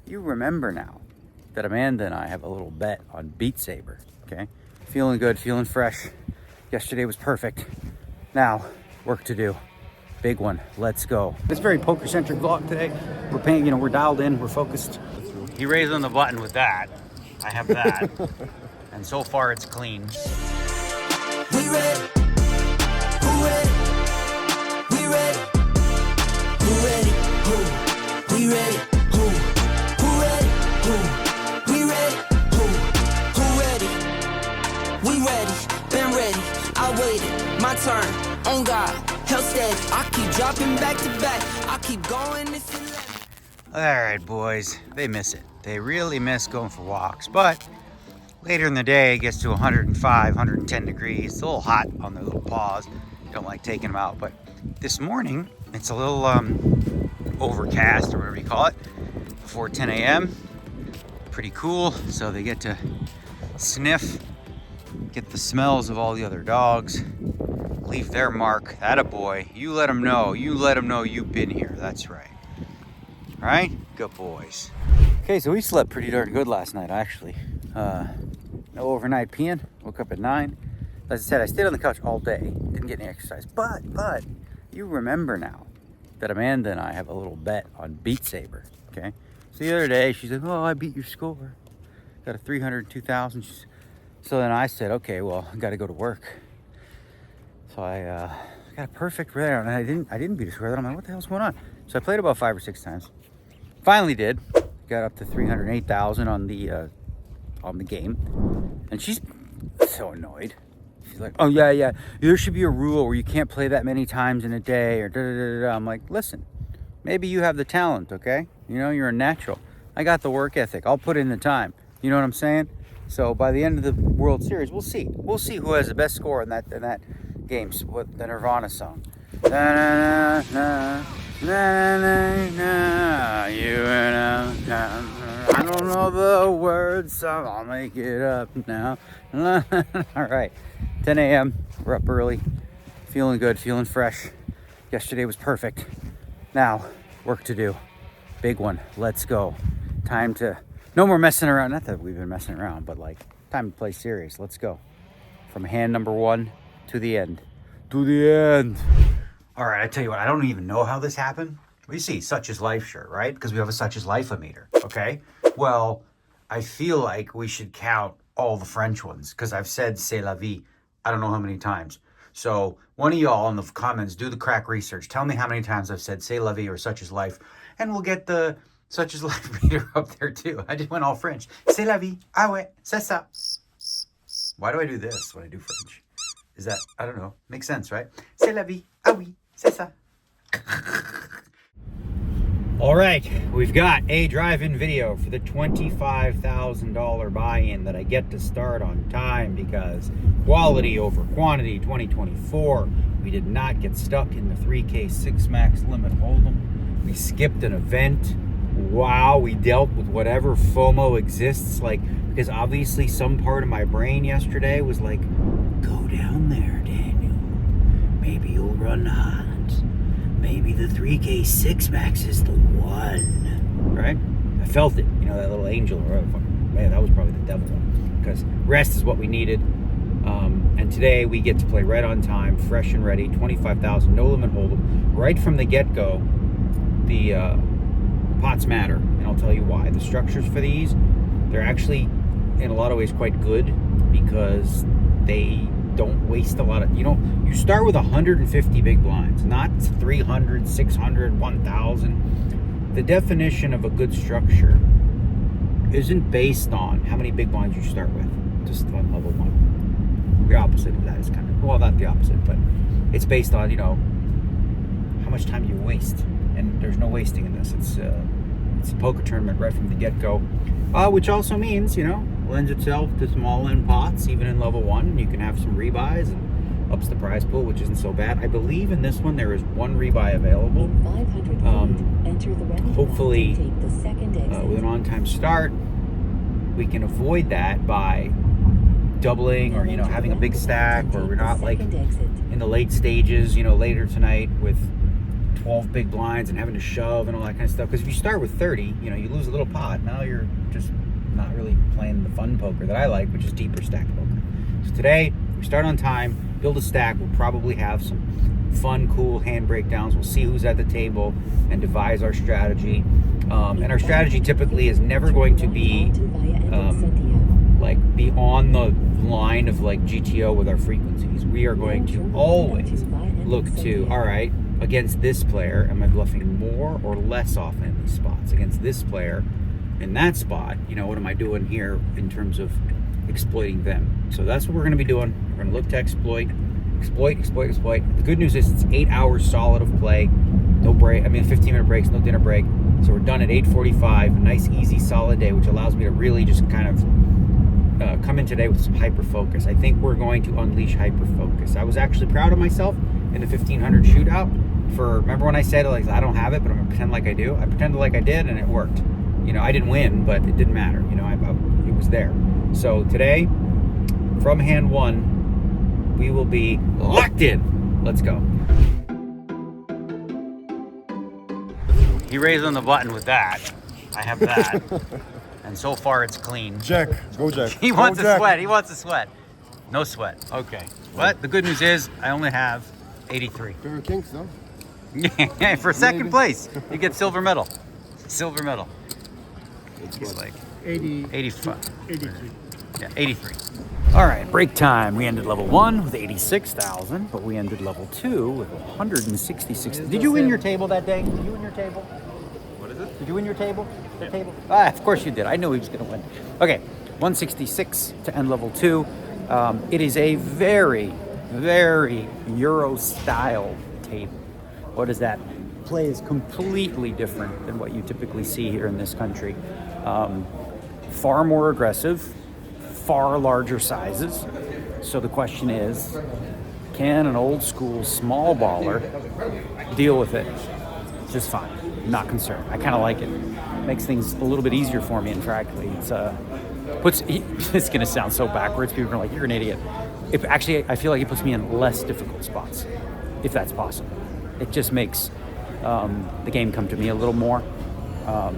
you remember now that Amanda and I have a little bet on Beat Saber, okay? Feeling good, feeling fresh. Yesterday was perfect. Now, work to do. Big one, let's go. It's a very poker-centric vlog today. We're paying, we're dialed in, we're focused. He raised on the button with that. I have that. And so far it's clean. We ready? Who ready? We ready? Who ready? Who? We ready? Who? Who ready? Who? We ready? Who ready? We ready. Been ready. I waited. My turn. On God. Held steady. I keep dropping back to back. I keep going. It's 11. All right, boys. They miss it. They really miss going for walks. But later in the day, it gets to 105, 110 degrees. It's a little hot on their little paws. Don't like taking them out. But this morning, it's a little overcast or whatever you call it before 10 a.m. Pretty cool. So they get to sniff, get the smells of all the other dogs, leave their mark. Attaboy. You let them know. You let them know you've been here. That's right. All right? Good boys. Okay, so we slept pretty darn good last night, actually. No overnight peeing. Woke up at 9. As I said, I stayed on the couch all day. Didn't get any exercise. But you remember now that Amanda and I have a little bet on Beat Saber, okay? So the other day, she's like, oh, I beat your score. Got a 302,000. So then I said, okay, well, I got to go to work. So I got a perfect round, and I didn't beat a score. Then I'm like, what the hell's going on? So I played about 5 or 6 times. Finally did. Got up to 308,000 on the game, and she's so annoyed. She's like, oh yeah, there should be a rule where you can't play that many times in a day, or da-da-da-da. I'm like, listen, maybe you have the talent, okay? You're a natural. I got the work ethic. I'll put in the time. You know what I'm saying? So by the end of the World Series, we'll see who has the best score in that game. What the Nirvana song? Na, na, na, na, na, na, you and I don't know the words, so I'll make it up now. All right, 10 a.m. We're up early, feeling good, feeling fresh. Yesterday was perfect. Now, work to do. Big one. Let's go. Time to, no more messing around. Not that we've been messing around, but like, time to play serious. Let's go. From hand number 1 to the end. To the end. All right, I tell you what, I don't even know how this happened. We see Such is Life shirt, right? Because we have a Such is Life-o-meter, okay? Well, I feel like we should count all the French ones because I've said C'est la vie I don't know how many times. So one of y'all in the comments, do the crack research. Tell me how many times I've said C'est la vie or Such is Life, and we'll get the Such is Life meter up there too. I just went all French. C'est la vie, ah ouais, c'est ça. Why do I do this when I do French? Is that, I don't know, makes sense, right? C'est la vie, ah oui, c'est ça. All right, we've got a drive-in video for the $25,000 buy-in that I get to start on time because quality over quantity 2024. We did not get stuck in the 3K 6 max limit hold'em. We skipped an event. Wow, we dealt with whatever FOMO exists, because obviously some part of my brain yesterday was like, go down there, Daniel. Maybe you'll run hot. Maybe the 3K 6 max is the one, right? I felt it, that little angel, man, that was probably the devil one, because rest is what we needed. And today we get to play right on time, fresh and ready, 25,000, no limit hold'em. Right from the get-go, the pots matter, and I'll tell you why. The structures for these, they're actually, in a lot of ways, quite good because they don't waste a lot of, you start with 150 big blinds, not 300, 600, 1,000. The definition of a good structure isn't based on how many big blinds you start with, just on level 1. The opposite of that is kind of, well, not the opposite, but it's based on, how much time you waste. And there's no wasting in this. It's a poker tournament right from the get-go, which also means, lends itself to some all-in pots, even in level 1, and you can have some rebuys and ups the prize pool, which isn't so bad. I believe in this one there is 1 rebuy available. Hopefully, with an on-time start, we can avoid that by doubling or having a big stack, or we're not like in the late stages, later tonight with 12 big blinds and having to shove and all that kind of stuff. Because if you start with 30, you know, you lose a little pot. Now you're just not really playing the fun poker that I like, which is deeper stack poker. So today, we start on time, build a stack. We'll probably have some fun, cool hand breakdowns. We'll see who's at the table and devise our strategy. And our strategy typically is never going to be like be on the line of like GTO with our frequencies. We are going to always look to, all right, against this player, am I bluffing more or less often in these spots? Against this player in that spot, you know, what am I doing here in terms of exploiting them? So that's what we're going to be doing. We're going to look to exploit. The good news is it's 8 hours solid of play. No break. I mean, 15-minute breaks, no dinner break. So we're done at 8:45. Nice, easy, solid day, which allows me to really just kind of come in today with some hyper focus. I think we're going to unleash hyper focus. I was actually proud of myself in the 1500 shootout. Remember when I said like I don't have it, but I'm gonna pretend like I do. I pretended like I did, and it worked. You know, I didn't win, but it didn't matter. You know, it was there. So today, from hand one, we will be locked in. Let's go. He raised on the button with that. I have that. And so far it's clean. Jack, go Jack. He wants a sweat. He wants a sweat. No sweat. Okay. But the good news is I only have 83. Pair of kings, no? Yeah, for second place, you get silver medal. Silver medal. He's like 85. 83. Yeah, 83. All right, break time. We ended level 1 with 86,000, but we ended level 2 with 166. Did you win your table that day? Did you win your table? What is it? Did you win your table? The table? Ah, of course you did. I knew he was going to win. Okay, 166 to end level 2. It is a very, very Euro-style table. What is that? Play is completely different than what you typically see here in this country. Far more aggressive, far larger sizes. So the question is, can an old school small baller deal with it just fine? I'm not concerned. I kind of like it. Makes things a little bit easier for me, and frankly, it's gonna sound so backwards. People are like, you're an idiot. Actually, I feel like it puts me in less difficult spots, if that's possible. It just makes the game come to me a little more. I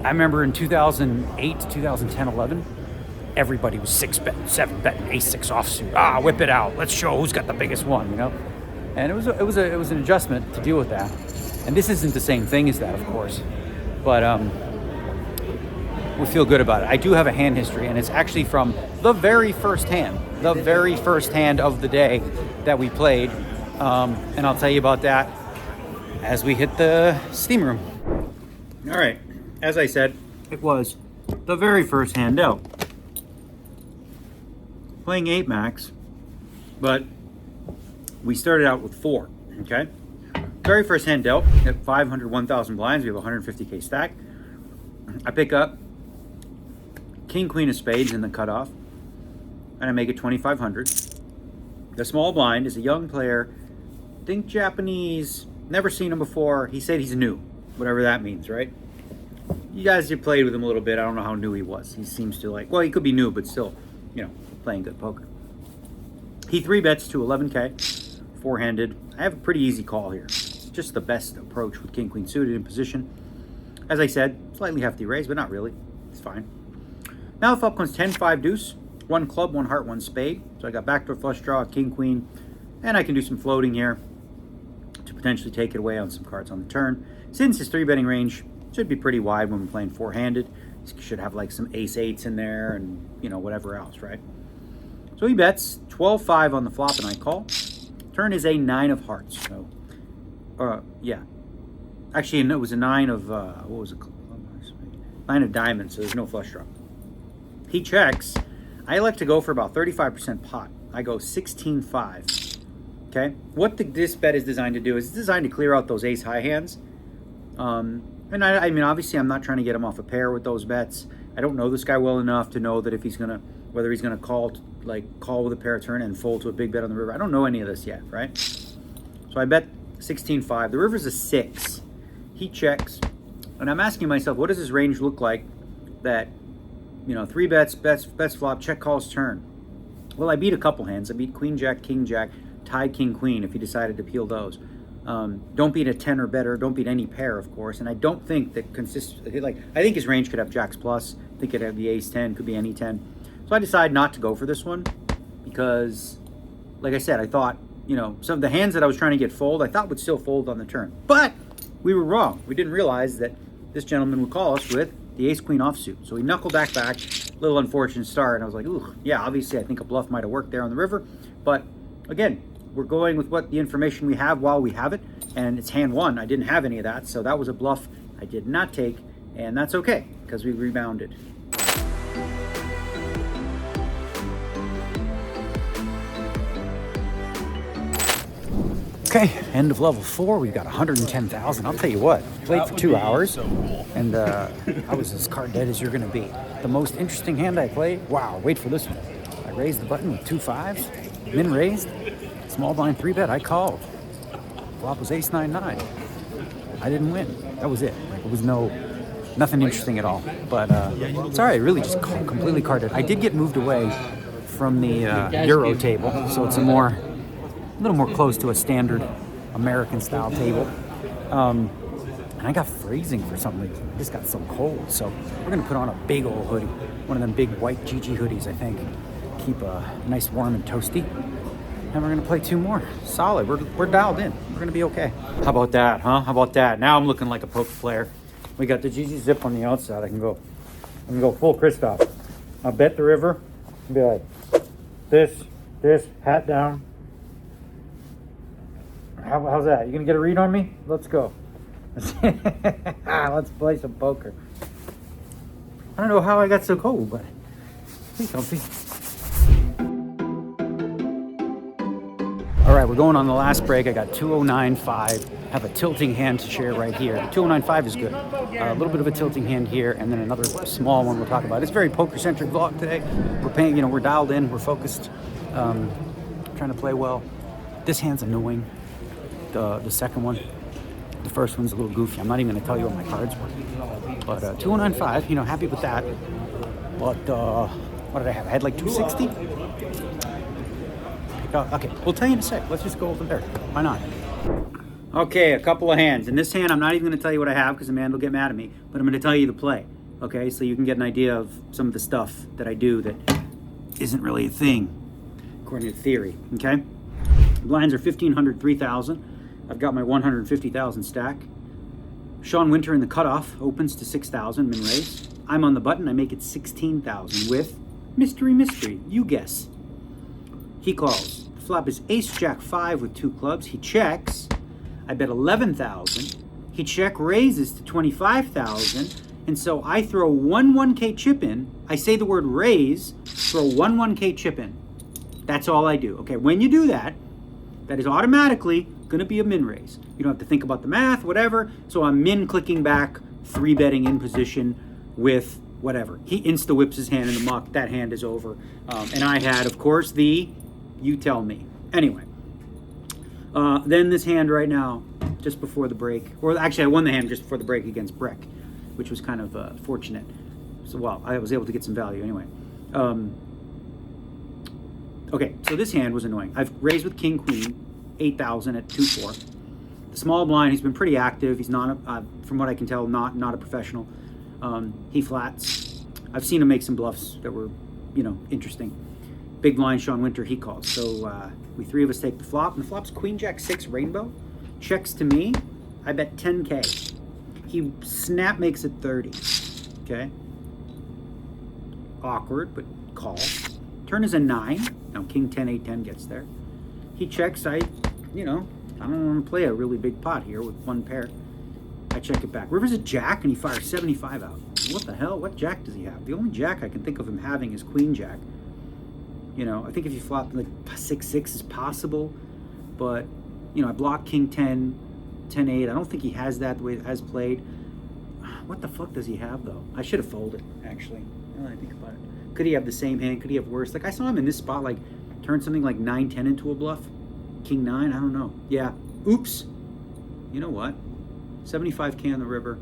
remember in 2008, 2010, 11, everybody was 6-betting, 7-betting, ace-6 offsuit. Whip it out. Let's show who's got the biggest one, you know? And it was an adjustment to deal with that. And this isn't the same thing as that, of course. But we feel good about it. I do have a hand history, and it's actually from the very first hand of the day that we played. And I'll tell you about that as we hit the steam room. All right. As I said, it was the very first hand out. Playing 8 max, but we started out with 4, okay? Very first hand dealt at 500, 1,000 blinds. We have a 150K stack. I pick up King, Queen of Spades in the cutoff, and I make it 2,500. The small blind is a young player, think Japanese, never seen him before. He said he's new, whatever that means, right? You guys have played with him a little bit. I don't know how new he was. He seems to like, well, he could be new, but still, you know, playing good poker. He 3-bets to 11K, 4-handed. I have a pretty easy call here. Just the best approach with King, Queen suited in position. As I said, slightly hefty raise, but not really. It's fine. Now the flop comes 10, 5, deuce. 1 club, 1 heart, 1 spade. So I got backdoor flush draw, King, Queen, and I can do some floating here to potentially take it away on some cards on the turn. Since his 3-betting range should be pretty wide when we're playing 4-handed. He should have like some ace-8s in there and, you know, whatever else, right? So he bets 12-5 on the flop, and I call. Turn is a 9 of hearts. So, yeah. Actually, it was a 9 of, what was it called? 9 of diamonds, so there's no flush draw. He checks. I like to go for about 35% pot. I go 16-5. Okay? What this bet is designed to do is it's designed to clear out those ace-high hands. And I mean, obviously, I'm not trying to get him off a pair with those bets. I don't know this guy well enough to know that if he's gonna, whether he's gonna call with a pair turn and fold to a big bet on the river. I don't know any of this yet, right? So I bet 16-5. The river's a 6. He checks, and I'm asking myself, what does his range look like? That, you know, 3 bets flop, check calls turn. Well, I beat a couple hands. I beat Queen Jack, King Jack, tied King Queen if he decided to peel those. Don't beat a 10 or better. Don't beat any pair, of course. And I don't think that I think his range could have jacks plus. I think it could have the ace 10, could be any 10. So I decided not to go for this one because, like I said, I thought, some of the hands that I was trying to get fold, I thought would still fold on the turn. But we were wrong. We didn't realize that this gentleman would call us with the ace queen offsuit. So he knuckled back, little unfortunate start. And I was like, ooh, yeah, obviously I think a bluff might have worked there on the river. But again, we're going with what the information we have while we have it. And it's hand one. I didn't have any of that. So that was a bluff I did not take. And that's okay because we rebounded. Okay, end of level 4. We've got 110,000. I'll tell you what, played for 2 hours, and I was as card dead as you're going to be. The most interesting hand I played, wow, wait for this one. I raised the button with 2 5s, min raised, small blind 3-bet, I called. Flop was ace 9-9. I didn't win. That was it. It was nothing interesting at all. But it's all right, really just completely carded. I did get moved away from the Euro table, so it's a little more close to a standard American style table. And I got freezing for some reason. I just got so cold. So we're gonna put on a big old hoodie. One of them big white GG hoodies, I think. Keep nice warm and toasty. And we're gonna play 2 more. Solid, we're dialed in. We're gonna be okay. How about that, huh? How about that? Now I'm looking like a poker player. We got the GG zip on the outside. I can go full Kristoff. I'll bet the river. Be like, this, hat down. How's that? You gonna get a read on me? Let's go. Let's play some poker. I don't know how I got so cold, but be comfy. All right, we're going on the last break. I got 209.5. Have a tilting hand to share right here. The 209.5 is good. A little bit of a tilting hand here, and then another small one we'll talk about. It's a very poker-centric vlog today. We're dialed in. We're focused. Trying to play well. This hand's annoying. The second one. The first one's a little goofy. I'm not even going to tell you what my cards were. But 209.5, happy with that. But what did I have? I had like 260. Okay, we'll tell you in a sec. Let's just go over there. Why not? Okay, a couple of hands. In this hand, I'm not even going to tell you what I have because Amanda will get mad at me. But I'm going to tell you the play. Okay, so you can get an idea of some of the stuff that I do that isn't really a thing, according to theory. Okay, blinds are 1,500, 3,000. I've got my 150,000 stack. Sean Winter in the cutoff opens to 6,000 min raise. I'm on the button. I make it 16,000 with mystery. You guess. He calls. The flop is ace jack 5 with 2 clubs. He checks. I bet 11,000. He check raises to 25,000. And so I throw 1K chip in. I say the word raise, throw 1K chip in. That's all I do. Okay, when you do that, that is automatically going to be a min raise. You don't have to think about the math, whatever. So I'm min clicking back, 3-betting in position with whatever. He insta whips his hand in the muck. That hand is over. And I had, of course, you tell me. Anyway, then this hand right now, just before the break, or actually I won the hand just before the break against Breck, which was kind of fortunate. So, well, I was able to get some value anyway. Okay, so this hand was annoying. I've raised with King Queen, 8,000 at 2-4. The small blind, he's been pretty active. He's not, from what I can tell, not a professional. He flats. I've seen him make some bluffs that were, interesting. Big blind, Sean Winter, he calls. So we 3 of us take the flop, and the flop's Queen Jack 6 rainbow. Checks to me. I bet 10K. He snap makes it 30. Okay. Awkward, but call. Turn is a 9. Now King 10, 8, 10 gets there. He checks. I don't want to play a really big pot here with 1 pair. I check it back. River's a jack, and he fires 75 out. What the hell? What jack does he have? The only jack I can think of him having is Queen Jack. I think if you flop like 6-6 is possible, but I block King 10, 10, 8. I don't think he has that the way it has played. What the fuck does he have though? I should have folded actually. Now that I think about it, could he have the same hand? Could he have worse? Like I saw him in this spot, like turn something like 9, 10 into a bluff. King 9. I don't know. Yeah. Oops. You know what? 75K on the river.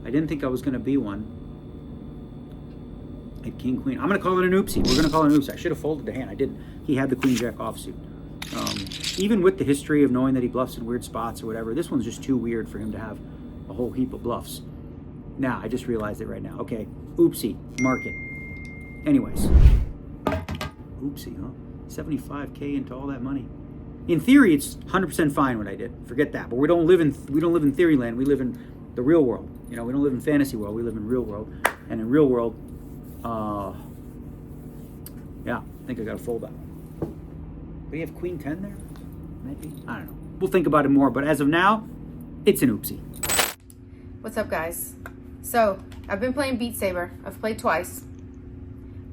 I didn't think I was going to be one. At King Queen. I'm going to call it an oopsie. We're going to call it an oopsie. I should have folded the hand. I didn't. He had the Queen Jack offsuit. even with the history of knowing that he bluffs in weird spots or whatever, this one's just too weird for him to have a whole heap of bluffs. Now, I just realized it right now. Okay, oopsie, mark it. Anyways, oopsie, huh? 75K into all that money. In theory, it's 100% fine what I did. Forget that. But we don't live in theory land. We live in the real world. You know, we don't live in fantasy world. We live in real world. And in real world, yeah, I think I got to fold that one. Do you have Queen 10 there? Maybe? I don't know. We'll think about it more. But as of now, it's an oopsie. What's up, guys? So, I've been playing Beat Saber. I've played twice.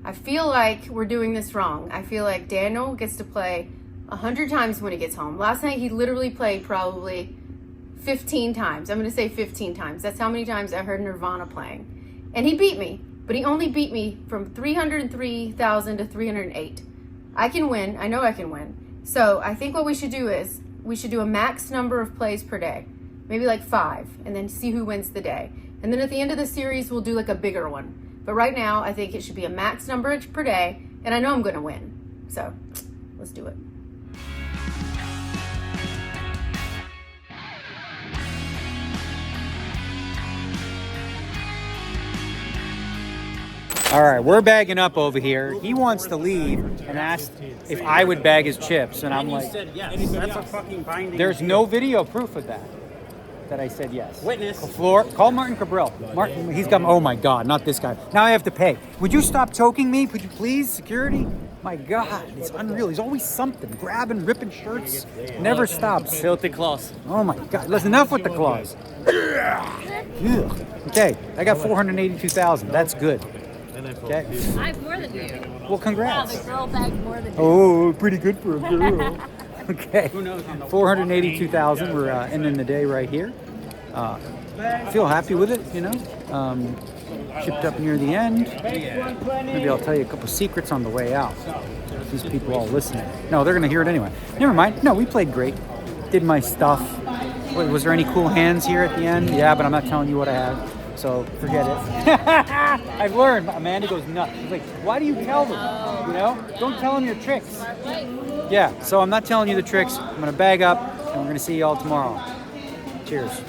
I feel like we're doing this wrong. I feel like Daniel gets to play 100 times when he gets home. Last night, he literally played probably 15 times. I'm going to say 15 times. That's how many times I heard Nirvana playing. And he beat me, but he only beat me from 303,000 to 308. I can win. I know I can win. So I think what we should do is we should do a max number of plays per day. Maybe like 5, and then see who wins the day. And then at the end of the series, we'll do like a bigger one. But right now, I think it should be a max number per day, and I know I'm going to win. So let's do it. All right, we're bagging up over here. He wants to leave and asked if I would bag his chips, and I'm like, Yes, that's a fucking binding. there's no video proof of that I said yes. Witness. Call Martin Cabral. Martin, he's got, oh my God, not this guy. Now I have to pay. Would you stop choking me? Could you please, security? My God, it's unreal. He's always something, grabbing, ripping shirts, never stops. Filthy claws. Oh my God, listen, enough with the claws. Ugh. Okay, I got 482,000, that's good. Okay. I have more than you. Well, Wow, congrats. the girl bagged more than you. Oh, pretty good for a girl. Okay, 482,000. We're ending the day right here. Feel happy with it, you know. Shipped up near the end. Maybe I'll tell you a couple secrets on the way out. These people all listening. No, they're gonna hear it anyway. Never mind. No, we played great. Did my stuff. Wait, was there any cool hands here at the end? Yeah, but I'm not telling you what I had. So forget it. I've learned. Amanda goes nuts. She's like, why do you tell them? You know, don't tell them your tricks. Yeah. So I'm not telling you the tricks. I'm gonna bag up, and we're gonna see you all tomorrow. Cheers.